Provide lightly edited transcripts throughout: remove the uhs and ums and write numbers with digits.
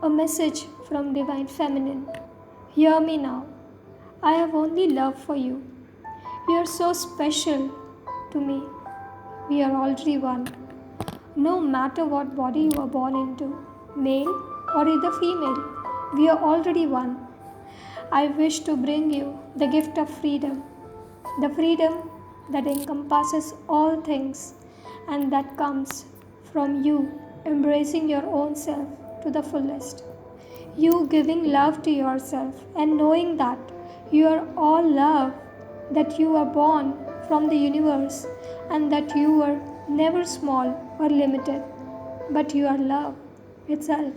A message from Divine Feminine. Hear me now. I have only love for you. You are so special to me. We are already one. No matter what body you are born into, male or either female, we are already one. I wish to bring you the gift of freedom, the freedom that encompasses all things and that comes from you embracing your own self to the fullest. You giving love to yourself and knowing that you are all love, that you are born from the universe and that you were never small or limited, but you are love itself.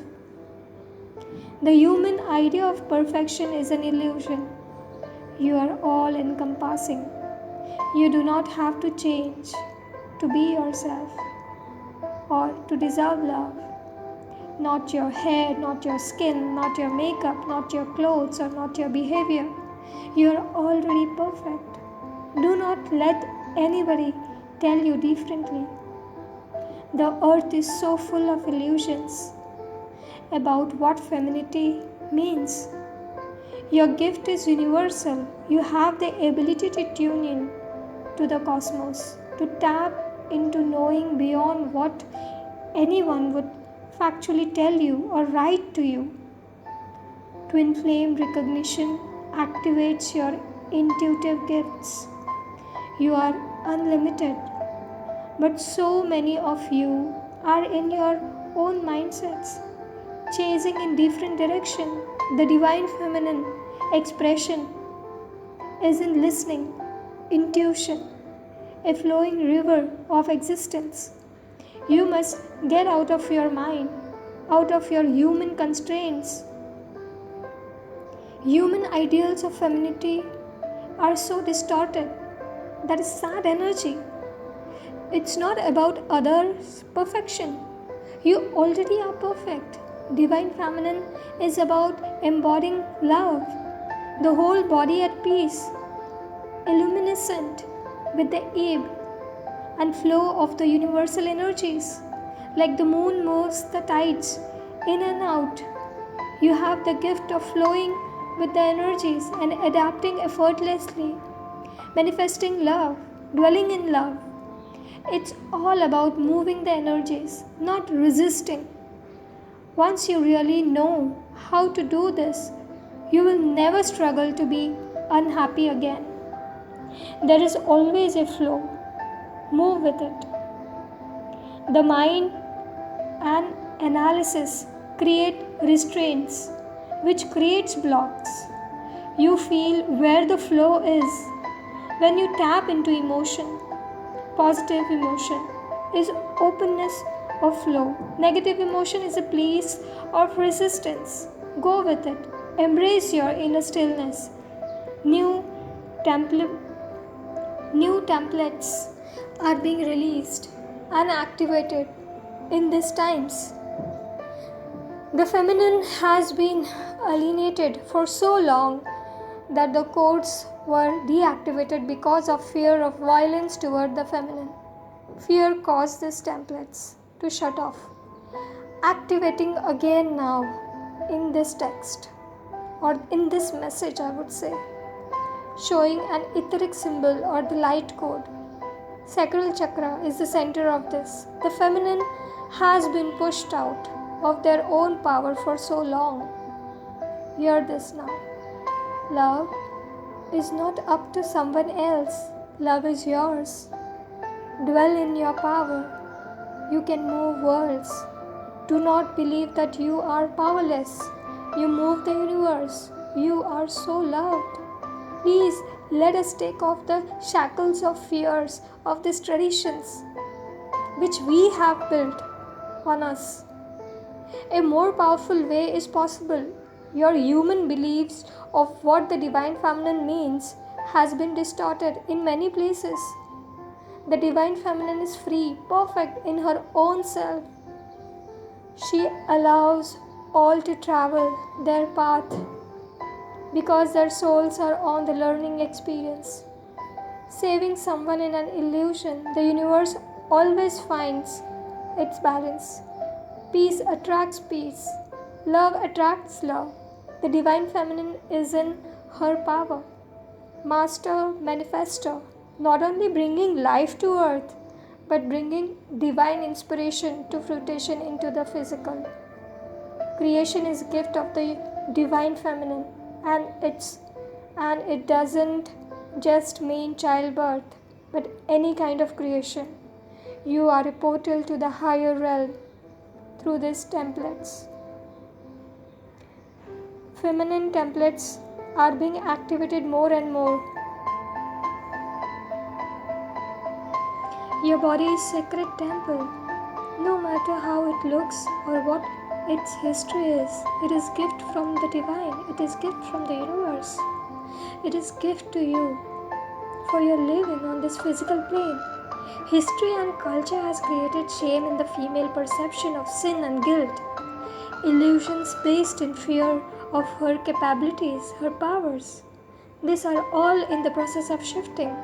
The human idea of perfection is an illusion. You are all encompassing. You do not have to change to be yourself or to deserve love. Not your hair, not your skin, not your makeup, not your clothes, or not your behavior. You are already perfect. Do not let anybody tell you differently. The earth is so full of illusions about what femininity means. Your gift is universal. You have the ability to tune in to the cosmos, to tap into knowing beyond what anyone would factually tell you or write to you. Twin flame recognition activates your intuitive gifts. You are unlimited, but so many of you are in your own mindsets, chasing in different direction. The divine feminine expression is in listening, intuition, a flowing river of existence. You must get out of your mind, out of your human constraints. Human ideals of femininity are so distorted. That is sad energy. It's not about others' perfection. You already are perfect. Divine feminine is about embodying love, the whole body at peace, illuminescent with the ebb and flow of the universal energies. Like the moon moves the tides in and out, you have the gift of flowing with the energies and adapting effortlessly, manifesting love, dwelling in love. It's all about moving the energies, not resisting. Once you really know how to do this, you will never struggle to be unhappy again. There is always a flow. Move with it. The mind and analysis create restraints, which creates blocks. You feel where the flow is when you tap into emotion. Positive emotion is openness of flow. Negative emotion is a place of resistance. Go with it. Embrace your inner stillness. New template New templates are being released and activated in these times. The feminine has been alienated for so long that the codes were deactivated because of fear of violence toward the feminine. Fear caused these templates to shut off. Activating again now in this text or in this message, I would say, showing an etheric symbol or the light code. Sacral chakra is the center of this. The feminine has been pushed out of their own power for so long. Hear this now. Love is not up to someone else. Love is yours. Dwell in your power. You can move worlds. Do not believe that you are powerless. You move the universe. You are so loved. Please let us take off the shackles of fears of these traditions which we have built on us. A more powerful way is possible. Your human beliefs of what the divine feminine means has been distorted in many places. The divine feminine is free, perfect in her own self. She allows all to travel their path because their souls are on the learning experience. Saving someone in an illusion, the universe always finds its balance. Peace attracts peace. Love attracts love. The divine feminine is in her power, master, manifester, not only bringing life to earth, but bringing divine inspiration to fruition into the physical. Creation is a gift of the divine feminine, and it doesn't just mean childbirth, but any kind of creation. You are a portal to the higher realm through these templates. Feminine templates are being activated more and more. Your body is sacred temple. No matter how it looks or what its history is, it is gift from the divine. It is gift from the universe. It is gift to you for your living on this physical plane. History and culture has created shame in the female perception of sin and guilt. Illusions based in fear of her capabilities, her powers. These are all in the process of shifting.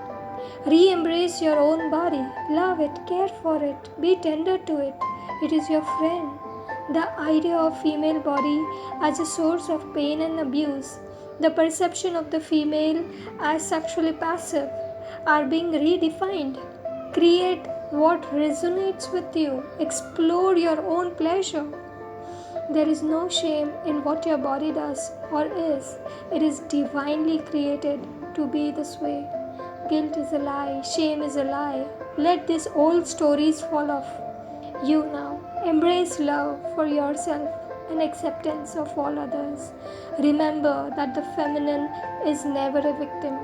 Re-embrace your own body, love it, care for it, be tender to it. It is your friend. The idea of female body as a source of pain and abuse, the perception of the female as sexually passive are being redefined. Create what resonates with you. Explore your own pleasure. There is no shame in what your body does or is. It is divinely created to be this way. Guilt is a lie. Shame is a lie. Let these old stories fall off you now. Embrace love for yourself and acceptance of all others. Remember that the feminine is never a victim.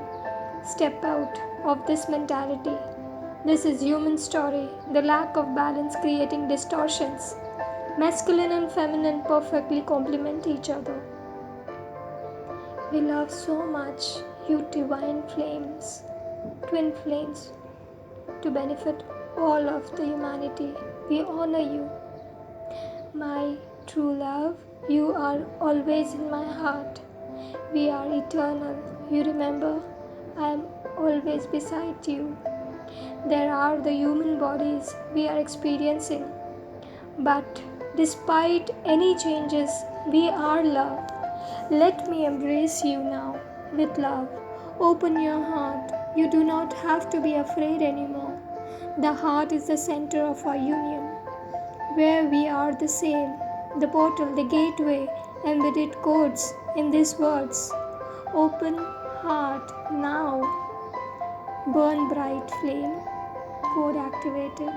Step out of this mentality. This is human story. The lack of balance creating distortions. Masculine and feminine perfectly complement each other. We love so much, you divine flames, twin flames, to benefit all of the humanity. We honor you. My true love, you are always in my heart. We are eternal. You remember, I am always beside you. There are the human bodies we are experiencing, but despite any changes, we are love. Let me embrace you now with love. Open your heart. You do not have to be afraid anymore. The heart is the center of our union, where we are the same, the portal, the gateway, embedded codes in these words. Open heart now. Burn bright flame. Code activated.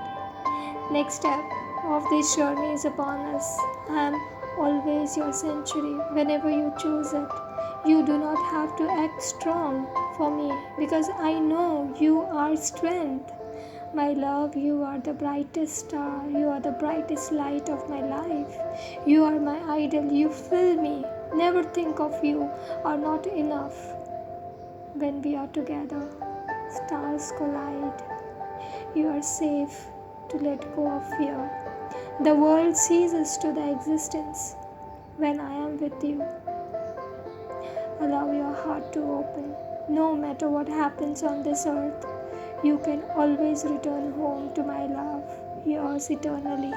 Next step of this journey is upon us. I am always your sanctuary whenever you choose it. You do not have to act strong for me because I know you are strength. My love, you are the brightest star. You are the brightest light of my life. You are my idol. You fill me. Never think of you are not enough. When we are together, stars collide. You are safe to let go of fear. The world ceases to the existence when I am with you. Allow your heart to open. No matter what happens on this earth, you can always return home to my love, yours eternally.